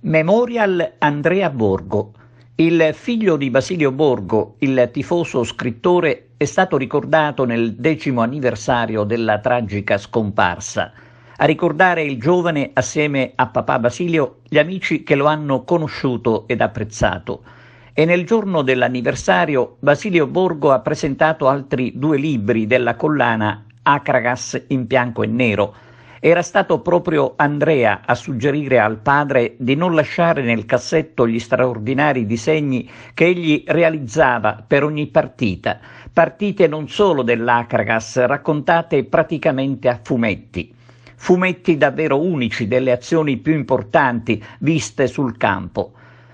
Memorial Andrea Borgo. Il figlio di Basilio Borgo, il tifoso scrittore, è stato ricordato nel 10° anniversario della tragica scomparsa. A ricordare il giovane, assieme a papà Basilio, gli amici che lo hanno conosciuto ed apprezzato. E nel giorno dell'anniversario Basilio Borgo ha presentato altri 2 libri della collana Acragas in bianco e nero. Era stato proprio Andrea a suggerire al padre di non lasciare nel cassetto gli straordinari disegni che egli realizzava per ogni partita, partite non solo dell'Acragas, raccontate praticamente a fumetti. Fumetti davvero unici delle azioni più importanti viste sul campo.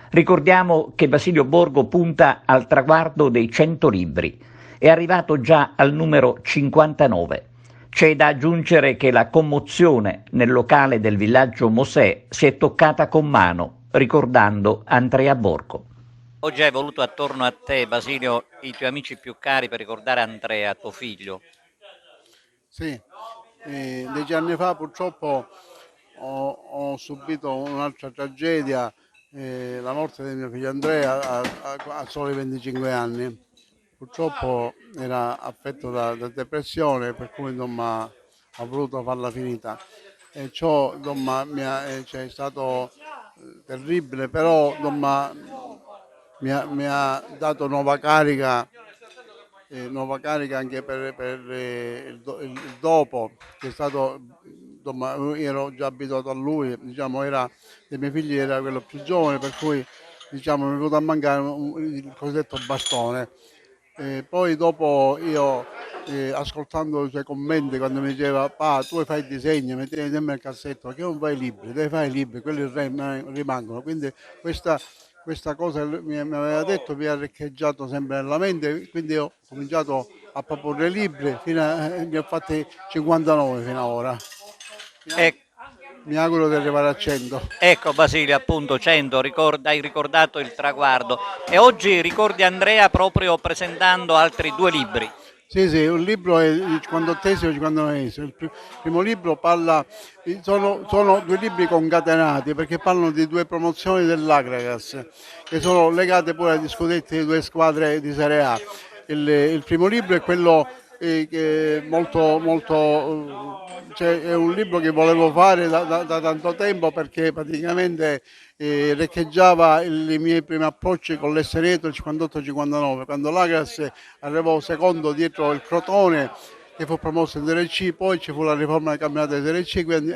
Ricordiamo che Basilio Borgo punta al traguardo dei 100 libri. È arrivato già al numero 59. C'è da aggiungere che la commozione nel locale del villaggio Mosè si è toccata con mano, ricordando Andrea Borgo. Oggi hai voluto attorno a te, Basilio, i tuoi amici più cari per ricordare Andrea, tuo figlio. Sì, 10 anni fa purtroppo ho subito un'altra tragedia, la morte di mio figlio Andrea a soli 25 anni. Purtroppo era affetto da depressione, per cui insomma, ha voluto farla finita. E ciò insomma, è stato terribile, però insomma, mi ha dato nuova carica anche per il dopo, che è stato, insomma, io ero già abituato a lui, diciamo, dei miei figli era quello più giovane, per cui diciamo, mi è venuto a mancare il cosiddetto bastone. Poi dopo io, ascoltando i suoi commenti, quando mi diceva, pa, tu fai il disegno, metti sempre il cassetto, perché non fai i libri, devi fare i libri, quelli rimangono. Quindi questa cosa mi aveva detto, mi ha riccheggiato sempre nella mente, quindi ho cominciato a proporre libri, ne ho fatti 59 fino ad ora. E, Mi auguro di arrivare a 100. ecco Basilio, appunto 100, hai ricordato il traguardo. E oggi ricordi Andrea proprio presentando altri 2 libri. Sì, sì, un libro è il 58esimo e il 59esimo. Primo libro sono 2 libri concatenati perché parlano di 2 promozioni dell'Agragas che sono legate pure agli scudetti di 2 squadre di Serie A. Il primo libro è quello che è cioè, è un libro che volevo fare da tanto tempo perché praticamente recheggiava i miei primi approcci con l'Essereto il 58-59, quando l'Agras arrivò secondo dietro il Crotone che fu promosso in Serie C, poi ci fu la riforma del campionato di Serie C, quindi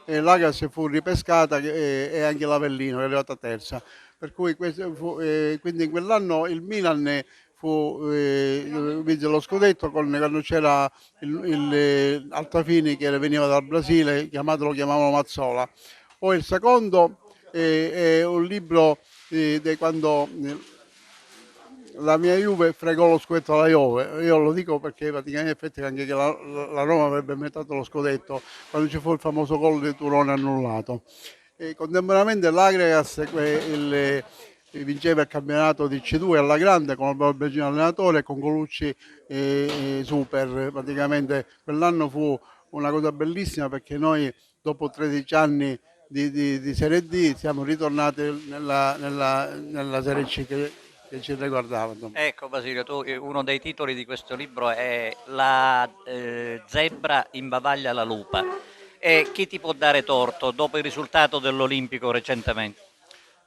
l'Agras fu ripescata e anche l'Avellino che è arrivata terza. Per cui quindi in quell'anno il Milan vinse lo scudetto quando c'era il Altafini che veniva dal Brasile, lo chiamavano Mazzola. Poi il secondo è un libro di quando la mia Juve fregò lo scudetto alla Juve. Io lo dico perché praticamente in effetti anche che la Roma avrebbe meritato lo scudetto quando ci fu il famoso gol di Turone annullato. E contemporaneamente l'Agregas vinceva il campionato di C2 alla grande con il Bergino allenatore e con Colucci super. Praticamente quell'anno fu una cosa bellissima perché noi dopo 13 anni di Serie D siamo ritornati nella Serie C che ci riguardava. Insomma. Ecco Basilio, uno dei titoli di questo libro è La zebra imbavaglia la lupa. E chi ti può dare torto dopo il risultato dell'Olimpico recentemente?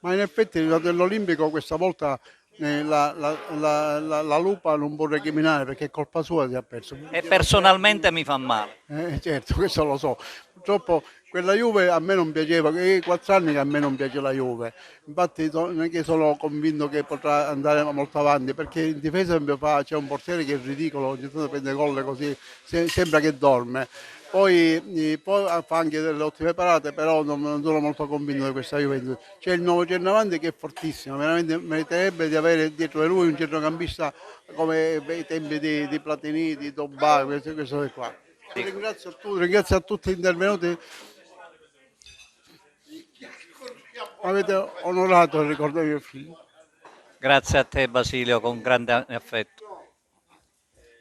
Ma in effetti dell'Olimpico questa volta la Lupa non può recriminare perché è colpa sua si è perso. E personalmente mi fa male. Certo, questo lo so. Purtroppo quella Juve a me non piaceva, è 4 anni che a me non piace la Juve. Infatti non è che sono convinto che potrà andare molto avanti, perché in difesa c'è un portiere che è ridicolo, ogni tanto prende gol così, sembra che dorme. Poi fa anche delle ottime parate, però non sono molto convinto di questa Juventus. C'è il nuovo Centravanti che è fortissimo, veramente meriterebbe di avere dietro di lui un centrocampista come i tempi di Platini, di Tobà, questo qua. Ringrazio a tutti gli intervenuti. Avete onorato il ricordo di mio figlio. Grazie a te Basilio, con grande affetto.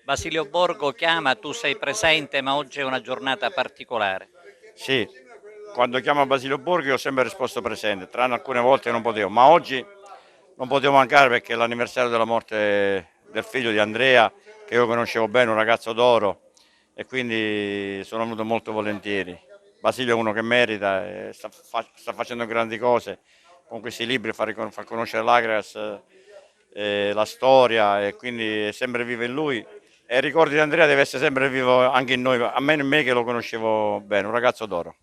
Basilio Borgo chiama, tu sei presente, ma oggi è una giornata particolare. Sì, quando chiama Basilio Borghi ho sempre risposto presente, tranne alcune volte che non potevo, ma oggi non potevo mancare perché è l'anniversario della morte del figlio di Andrea, che io conoscevo bene, un ragazzo d'oro, e quindi sono venuto molto volentieri. Basilio è uno che merita, sta facendo grandi cose con questi libri, fa conoscere l'Agrias, la storia, e quindi è sempre vivo in lui. E il ricordo di Andrea deve essere sempre vivo anche in noi, a me che lo conoscevo bene, un ragazzo d'oro.